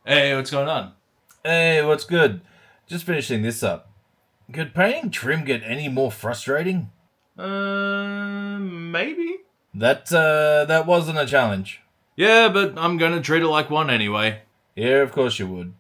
Hey, what's going on? Hey, what's good? Just finishing this up. Could painting trim get any more frustrating? Maybe? That wasn't a challenge. Yeah, but I'm gonna treat it like one anyway. Yeah, of course you would.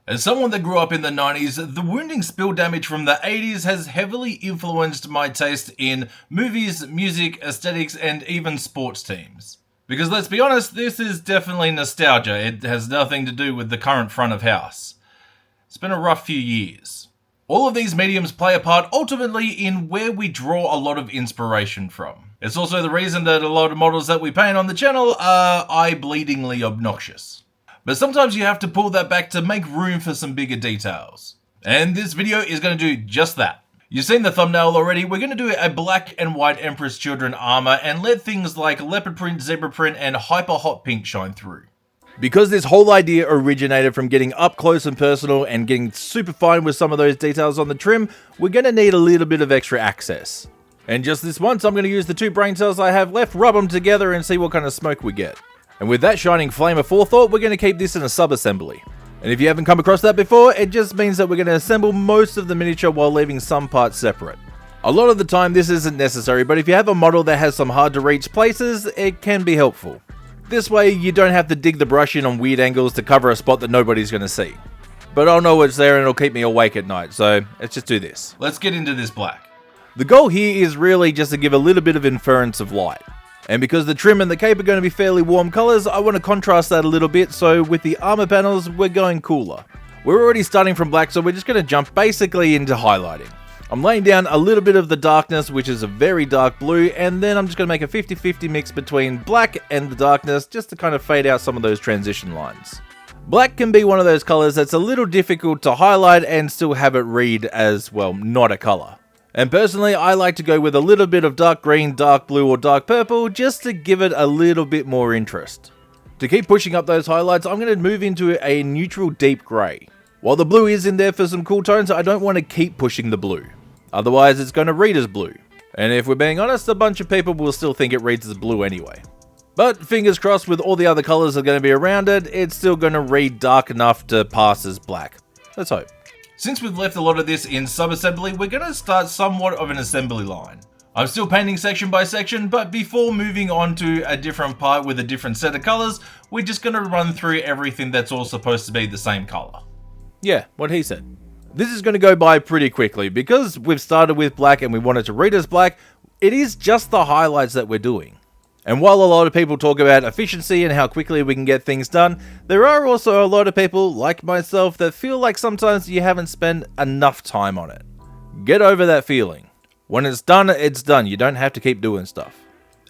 As someone that grew up in the 90s, the wounding spill damage from the 80s has heavily influenced my taste in movies, music, aesthetics, and even sports teams. Because let's be honest, this is definitely nostalgia. It has nothing to do with the current front of house. It's been a rough few years. All of these mediums play a part ultimately in where we draw a lot of inspiration from. It's also the reason that a lot of models that we paint on the channel are eye-bleedingly obnoxious. But sometimes you have to pull that back to make room for some bigger details. And this video is going to do just that. You've seen the thumbnail already. We're going to do a black and white Emperors Children armor and let things like Leopard Print, Zebra Print, and Hyper Hot Pink shine through. Because this whole idea originated from getting up close and personal and getting super fine with some of those details on the trim, we're going to need a little bit of extra access. And just this once, I'm going to use the 2 brain cells I have left, rub them together, and see what kind of smoke we get. And with that shining flame of forethought, we're going to keep this in a sub-assembly. And if you haven't come across that before, it just means that we're going to assemble most of the miniature while leaving some parts separate. A lot of the time this isn't necessary, but if you have a model that has some hard to reach places, it can be helpful. This way you don't have to dig the brush in on weird angles to cover a spot that nobody's going to see. But I'll know it's there and it'll keep me awake at night, so let's just do this. Let's get into this black. The goal here is really just to give a little bit of inference of light. And because the trim and the cape are going to be fairly warm colours, I want to contrast that a little bit, so with the armor panels, we're going cooler. We're already starting from black, so we're just going to jump basically into highlighting. I'm laying down a little bit of the darkness, which is a very dark blue, and then I'm just going to make a 50-50 mix between black and the darkness, just to kind of fade out some of those transition lines. Black can be one of those colours that's a little difficult to highlight and still have it read as, well, not a colour. And personally, I like to go with a little bit of dark green, dark blue, or dark purple just to give it a little bit more interest. To keep pushing up those highlights, I'm going to move into a neutral deep grey. While the blue is in there for some cool tones, I don't want to keep pushing the blue. Otherwise, it's going to read as blue. And if we're being honest, a bunch of people will still think it reads as blue anyway. But fingers crossed, with all the other colours that are going to be around it, it's still going to read dark enough to pass as black. Let's hope. Since we've left a lot of this in sub-assembly, we're going to start somewhat of an assembly line. I'm still painting section by section, but before moving on to a different part with a different set of colours, we're just going to run through everything that's all supposed to be the same colour. Yeah, what he said. This is going to go by pretty quickly, because we've started with black and we want it to read as black, it is just the highlights that we're doing. And while a lot of people talk about efficiency and how quickly we can get things done, there are also a lot of people, like myself, that feel like sometimes you haven't spent enough time on it. Get over that feeling. When it's done, it's done. You don't have to keep doing stuff.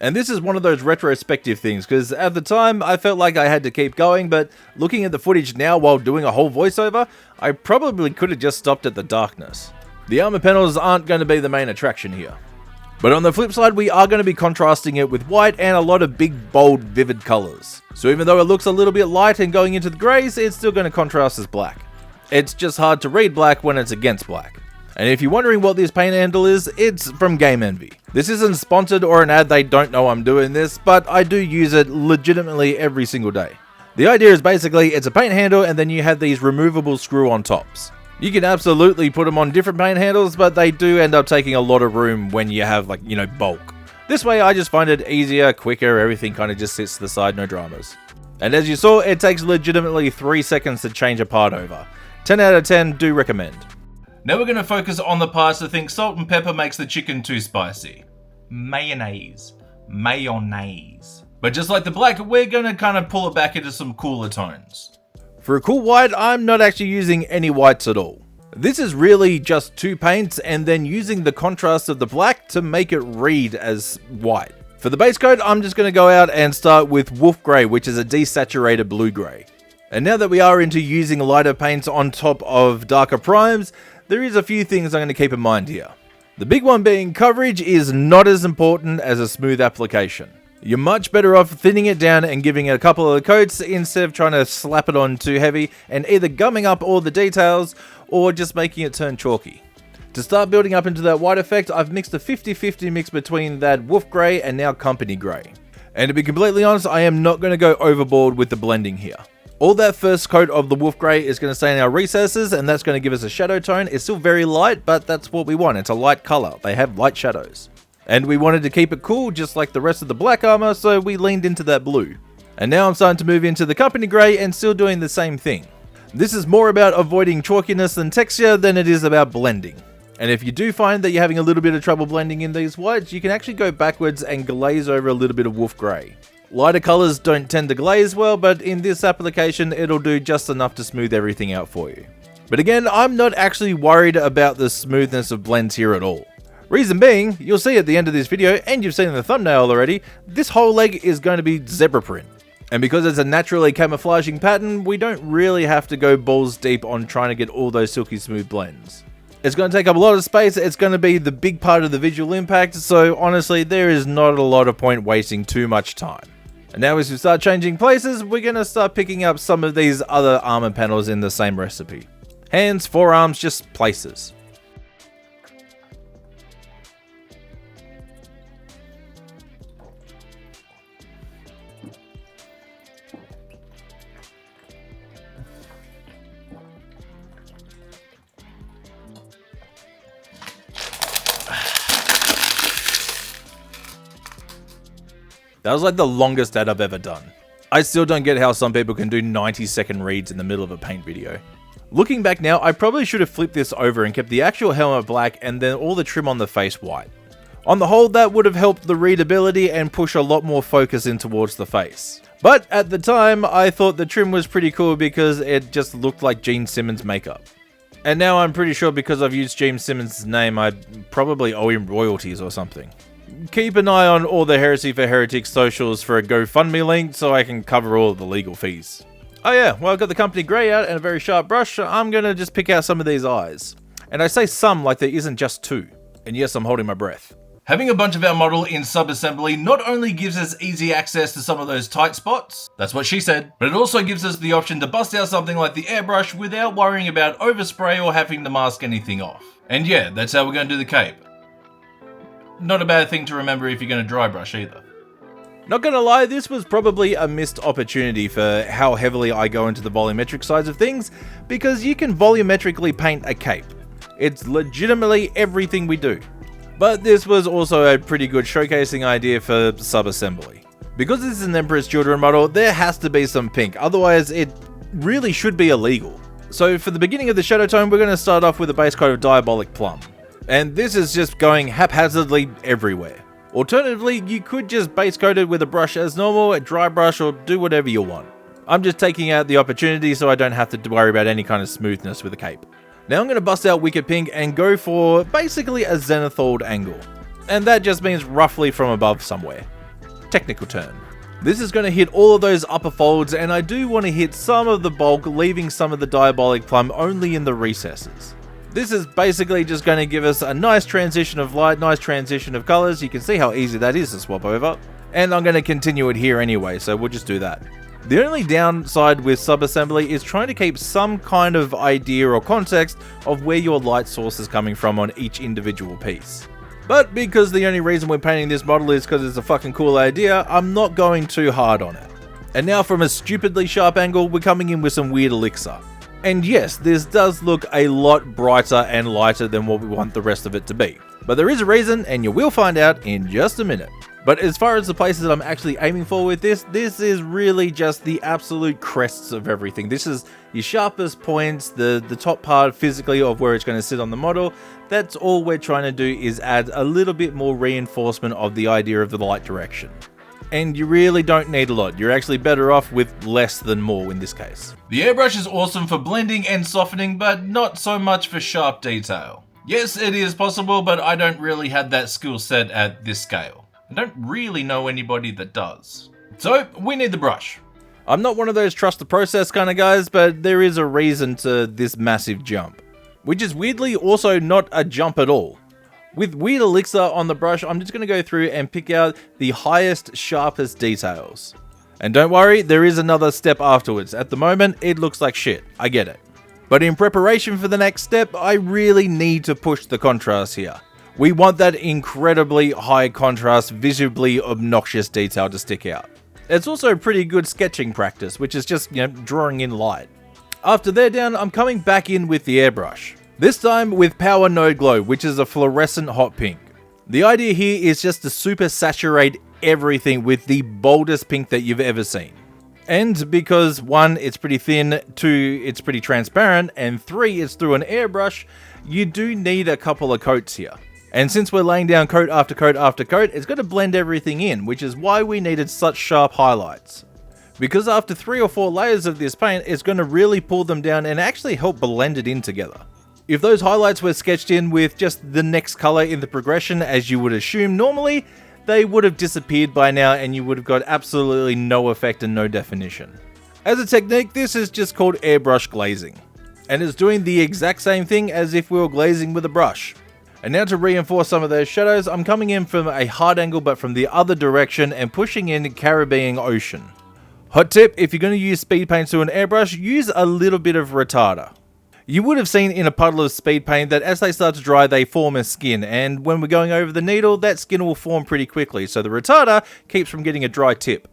And this is one of those retrospective things, because at the time I felt like I had to keep going, but looking at the footage now while doing a whole voiceover, I probably could have just stopped at the darkness. The armor panels aren't going to be the main attraction here. But on the flip side, we are going to be contrasting it with white and a lot of big, bold, vivid colours. So even though it looks a little bit light and going into the greys, it's still going to contrast as black. It's just hard to read black when it's against black. And if you're wondering what this paint handle is, it's from Game Envy. This isn't sponsored or an ad, they don't know I'm doing this, but I do use it legitimately every single day. The idea is basically it's a paint handle and then you have these removable screw-on tops. You can absolutely put them on different paint handles, but they do end up taking a lot of room when you have, like, bulk. This way I just find it easier, quicker, everything kind of just sits to the side, no dramas. And as you saw, it takes legitimately 3 seconds to change a part over. 10 out of 10, do recommend. Now we're going to focus on the parts that think salt and pepper makes the chicken too spicy. Mayonnaise. But just like the black, we're going to kind of pull it back into some cooler tones. For a cool white, I'm not actually using any whites at all. This is really just 2 paints and then using the contrast of the black to make it read as white. For the base coat, I'm just going to go out and start with Wolf Grey, which is a desaturated blue grey. And now that we are into using lighter paints on top of darker primes, there is a few things I'm going to keep in mind here. The big one being coverage is not as important as a smooth application. You're much better off thinning it down and giving it a couple of coats instead of trying to slap it on too heavy and either gumming up all the details or just making it turn chalky. To start building up into that white effect, I've mixed a 50-50 mix between that wolf grey and now company grey. And to be completely honest, I am not going to go overboard with the blending here. All that first coat of the wolf grey is going to stay in our recesses, and that's going to give us a shadow tone. It's still very light, but that's what we want. It's a light colour. They have light shadows. And we wanted to keep it cool, just like the rest of the black armour, so we leaned into that blue. And now I'm starting to move into the company grey and still doing the same thing. This is more about avoiding chalkiness and texture than it is about blending. And if you do find that you're having a little bit of trouble blending in these whites, you can actually go backwards and glaze over a little bit of wolf grey. Lighter colours don't tend to glaze well, but in this application it'll do just enough to smooth everything out for you. But again, I'm not actually worried about the smoothness of blends here at all. Reason being, you'll see at the end of this video, and you've seen in the thumbnail already, this whole leg is going to be zebra print. And because it's a naturally camouflaging pattern, we don't really have to go balls deep on trying to get all those silky smooth blends. It's going to take up a lot of space, it's going to be the big part of the visual impact, so honestly there is not a lot of point wasting too much time. And now as we start changing places, we're going to start picking up some of these other armor panels in the same recipe. Hands, forearms, just places. That was like the longest that I've ever done. I still don't get how some people can do 90-second reads in the middle of a paint video. Looking back now, I probably should have flipped this over and kept the actual helmet black and then all the trim on the face white. On the whole, that would have helped the readability and push a lot more focus in towards the face. But at the time, I thought the trim was pretty cool because it just looked like Gene Simmons makeup. And now I'm pretty sure because I've used Gene Simmons' name, I probably owe him royalties or something. Keep an eye on all the Heresy for Heretics socials for a GoFundMe link so I can cover all of the legal fees. Oh yeah, well I've got the company grey out and a very sharp brush, I'm gonna just pick out some of these eyes. And I say some like there isn't just two. And yes, I'm holding my breath. Having a bunch of our model in sub-assembly not only gives us easy access to some of those tight spots, that's what she said, but it also gives us the option to bust out something like the airbrush without worrying about overspray or having to mask anything off. And yeah, that's how we're going to do the cape. Not a bad thing to remember if you're going to dry brush either. Not gonna lie, this was probably a missed opportunity for how heavily I go into the volumetric sides of things, because you can volumetrically paint a cape. It's legitimately everything we do. But this was also a pretty good showcasing idea for sub-assembly. Because this is an Emperors Children model, there has to be some pink, otherwise it really should be illegal. So for the beginning of the shadow tone, we're going to start off with a base coat of Diabolic Plum. And this is just going haphazardly everywhere. Alternatively, you could just base coat it with a brush as normal, a dry brush, or do whatever you want. I'm just taking out the opportunity so I don't have to worry about any kind of smoothness with the cape. Now I'm going to bust out Wicked Pink and go for basically a zenithal angle. And that just means roughly from above somewhere. Technical term. This is going to hit all of those upper folds, and I do want to hit some of the bulk, leaving some of the Diabolic Plum only in the recesses. This is basically just going to give us a nice transition of light, nice transition of colors. You can see how easy that is to swap over. And I'm going to continue it here anyway, so we'll just do that. The only downside with sub-assembly is trying to keep some kind of idea or context of where your light source is coming from on each individual piece. But because the only reason we're painting this model is because it's a fucking cool idea, I'm not going too hard on it. And now from a stupidly sharp angle, we're coming in with some weird Elixir. And yes, this does look a lot brighter and lighter than what we want the rest of it to be. But there is a reason, and you will find out in just a minute. But as far as the places that I'm actually aiming for with this is really just the absolute crests of everything. This is your sharpest points, the top part physically of where it's going to sit on the model. That's all we're trying to do, is add a little bit more reinforcement of the idea of the light direction. And you really don't need a lot. You're actually better off with less than more in this case. The airbrush is awesome for blending and softening, but not so much for sharp detail. Yes, it is possible, but I don't really have that skill set at this scale. I don't really know anybody that does. So, we need the brush. I'm not one of those trust the process kind of guys, but there is a reason to this massive jump. Which is weirdly also not a jump at all. With weird Elixir on the brush, I'm just going to go through and pick out the highest, sharpest details. And don't worry, there is another step afterwards. At the moment, it looks like shit. I get it. But in preparation for the next step, I really need to push the contrast here. We want that incredibly high contrast, visibly obnoxious detail to stick out. It's also pretty good sketching practice, which is just, drawing in light. After they're down, I'm coming back in with the airbrush. This time with Power Node Glow, which is a fluorescent hot pink. The idea here is just to super saturate everything with the boldest pink that you've ever seen. And because 1, it's pretty thin, 2, it's pretty transparent, and 3, it's through an airbrush, you do need a couple of coats here. And since we're laying down coat after coat after coat, it's going to blend everything in, which is why we needed such sharp highlights. Because after 3 or 4 layers of this paint, it's going to really pull them down and actually help blend it in together. If those highlights were sketched in with just the next color in the progression, as you would assume normally, they would have disappeared by now and you would have got absolutely no effect and no definition. As a technique, this is just called airbrush glazing, and it's doing the exact same thing as if we were glazing with a brush. And now to reinforce some of those shadows, I'm coming in from a hard angle but from the other direction and pushing in Caribbean Ocean. Hot tip, if you're going to use speed paint to an airbrush, use a little bit of retarder. You would have seen in a puddle of speed paint that as they start to dry, they form a skin, and when we're going over the needle, that skin will form pretty quickly, so the retarder keeps from getting a dry tip.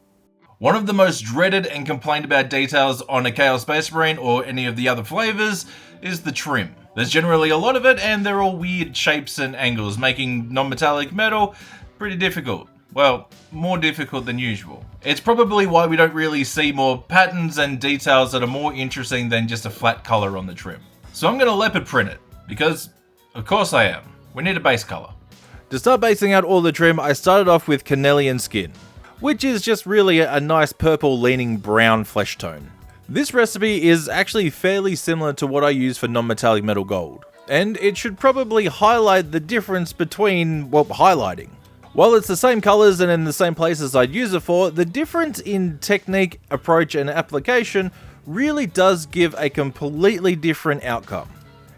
One of the most dreaded and complained about details on a Chaos Space Marine or any of the other flavors is the trim. There's generally a lot of it, and they're all weird shapes and angles, making non-metallic metal pretty difficult. Well, more difficult than usual. It's probably why we don't really see more patterns and details that are more interesting than just a flat color on the trim. So I'm going to leopard print it, because of course I am. We need a base color. To start basing out all the trim, I started off with Carnelian Skin, which is just really a nice purple leaning brown flesh tone. This recipe is actually fairly similar to what I use for non-metallic metal gold, and it should probably highlight the difference between, highlighting. While it's the same colors and in the same places I'd use it for, the difference in technique, approach and application really does give a completely different outcome.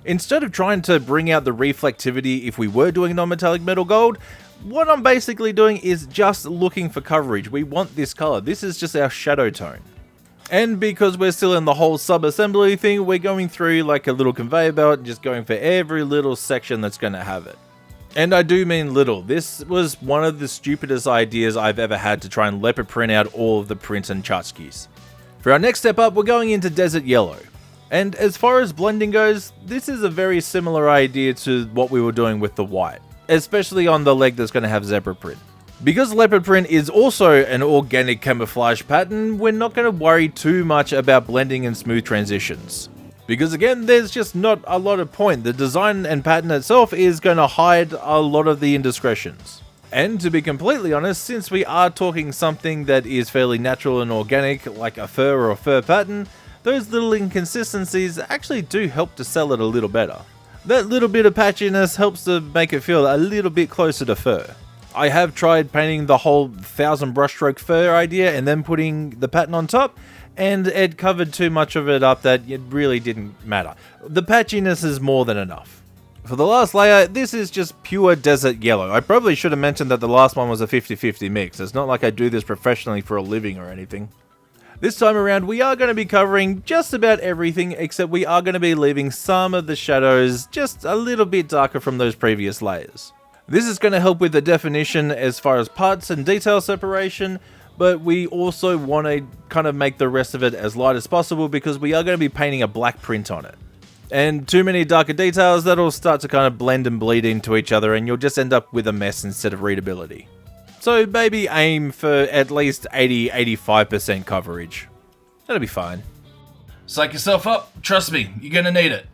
Instead of trying to bring out the reflectivity if we were doing non-metallic metal gold, what I'm basically doing is just looking for coverage. We want this color. This is just our shadow tone. And because we're still in the whole sub-assembly thing, we're going through like a little conveyor belt, just going for every little section that's going to have it. And I do mean little. This was one of the stupidest ideas I've ever had to try and leopard print out all of the prints and tchotchkes. For our next step up, we're going into Desert Yellow. And as far as blending goes, this is a very similar idea to what we were doing with the white, especially on the leg that's going to have zebra print. Because leopard print is also an organic camouflage pattern, we're not going to worry too much about blending and smooth transitions. Because again, there's just not a lot of point. The design and pattern itself is going to hide a lot of the indiscretions. And to be completely honest, since we are talking something that is fairly natural and organic, like a fur or a fur pattern, those little inconsistencies actually do help to sell it a little better. That little bit of patchiness helps to make it feel a little bit closer to fur. I have tried painting the whole 1000 brushstroke fur idea and then putting the pattern on top, and it covered too much of it up that it really didn't matter. The patchiness is more than enough. For the last layer, this is just pure desert yellow. I probably should have mentioned that the last one was a 50-50 mix. It's not like I do this professionally for a living or anything. This time around, we are going to be covering just about everything, except we are going to be leaving some of the shadows just a little bit darker from those previous layers. This is going to help with the definition as far as parts and detail separation, but we also want to kind of make the rest of it as light as possible because we are going to be painting a black print on it. And too many darker details, that'll start to kind of blend and bleed into each other and you'll just end up with a mess instead of readability. So maybe aim for at least 80-85% coverage. That'll be fine. Psych yourself up. Trust me, you're going to need it.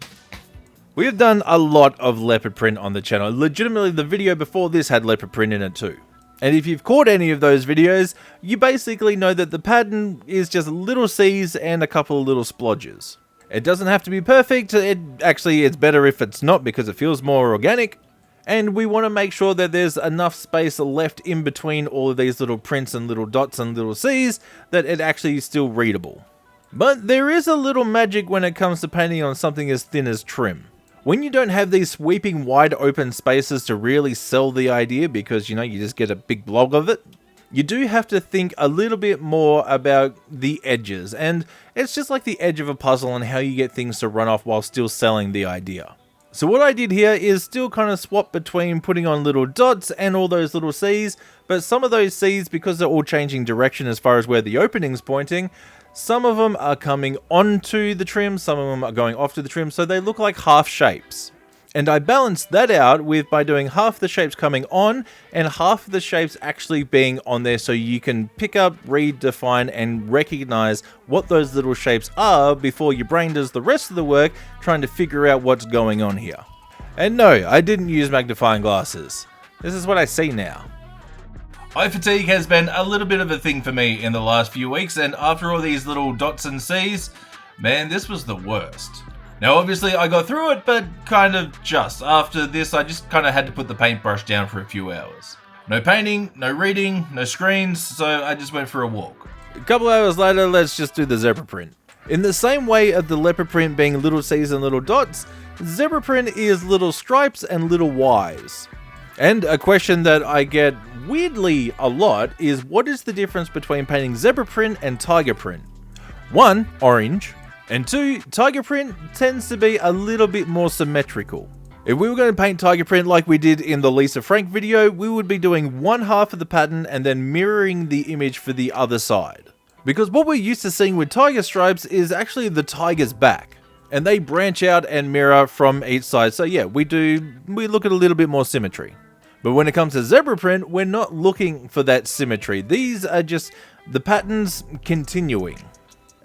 We have done a lot of leopard print on the channel. Legitimately, the video before this had leopard print in it too. And if you've caught any of those videos, you basically know that the pattern is just little C's and a couple of little splodges. It doesn't have to be perfect, it's better if it's not because it feels more organic. And we want to make sure that there's enough space left in between all of these little prints and little dots and little C's that it actually is still readable. But there is a little magic when it comes to painting on something as thin as trim. When you don't have these sweeping wide open spaces to really sell the idea because, you just get a big blob of it, you do have to think a little bit more about the edges, and it's just like the edge of a puzzle and how you get things to run off while still selling the idea. So what I did here is still kind of swap between putting on little dots and all those little C's, but some of those C's, because they're all changing direction as far as where the opening's pointing, some of them are coming onto the trim, some of them are going off to the trim, so they look like half shapes. And I balanced that out by doing half the shapes coming on and half of the shapes actually being on there, so you can pick up, read, define, and recognize what those little shapes are before your brain does the rest of the work trying to figure out what's going on here. And no, I didn't use magnifying glasses. This is what I see now. Eye fatigue has been a little bit of a thing for me in the last few weeks, and after all these little dots and C's, man, this was the worst. Now obviously I got through it, but kind of just. After this I just kind of had to put the paintbrush down for a few hours. No painting, no reading, no screens, so I just went for a walk. A couple hours later, let's just do the zebra print. In the same way of the leopard print being little C's and little dots, zebra print is little stripes and little Y's. And a question that I get weirdly a lot is, what is the difference between painting zebra print and tiger print? 1, orange, and 2, tiger print tends to be a little bit more symmetrical. If we were going to paint tiger print like we did in the Lisa Frank video, we would be doing one half of the pattern and then mirroring the image for the other side. Because what we're used to seeing with tiger stripes is actually the tiger's back, and they branch out and mirror from each side. So yeah, we look at a little bit more symmetry. But when it comes to zebra print, we're not looking for that symmetry. These are just the patterns continuing.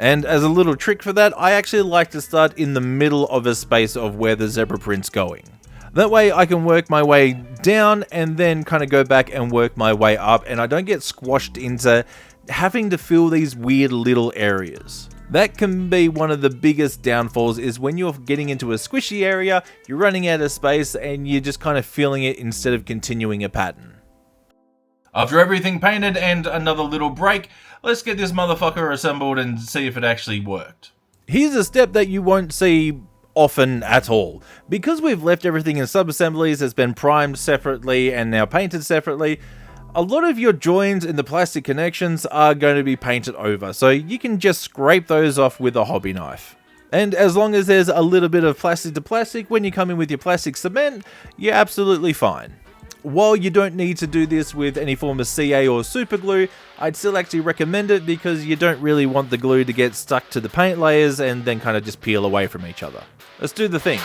And as a little trick for that, I actually like to start in the middle of a space of where the zebra print's going. That way I can work my way down and then kind of go back and work my way up, and I don't get squashed into having to fill these weird little areas. That can be one of the biggest downfalls, is when you're getting into a squishy area, you're running out of space and you're just kind of filling it instead of continuing a pattern. After everything painted and another little break, let's get this motherfucker assembled and see if it actually worked. Here's a step that you won't see often at all. Because we've left everything in sub-assemblies, it's been primed separately and now painted separately, a lot of your joins in the plastic connections are going to be painted over, so you can just scrape those off with a hobby knife. And as long as there's a little bit of plastic to plastic when you come in with your plastic cement, you're absolutely fine. While you don't need to do this with any form of CA or super glue, I'd still actually recommend it because you don't really want the glue to get stuck to the paint layers and then kind of just peel away from each other. Let's do the thing.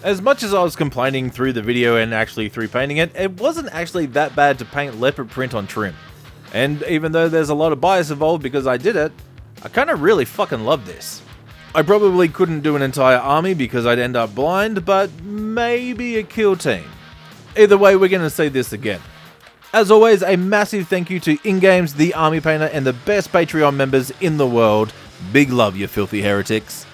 As much as I was complaining through the video and actually through painting it, it wasn't actually that bad to paint leopard print on trim. And even though there's a lot of bias involved because I did it, I kind of really fucking love this. I probably couldn't do an entire army because I'd end up blind, but maybe a kill team. Either way, we're going to see this again. As always, a massive thank you to InGames, the Army Painter, and the best Patreon members in the world. Big love, you filthy heretics.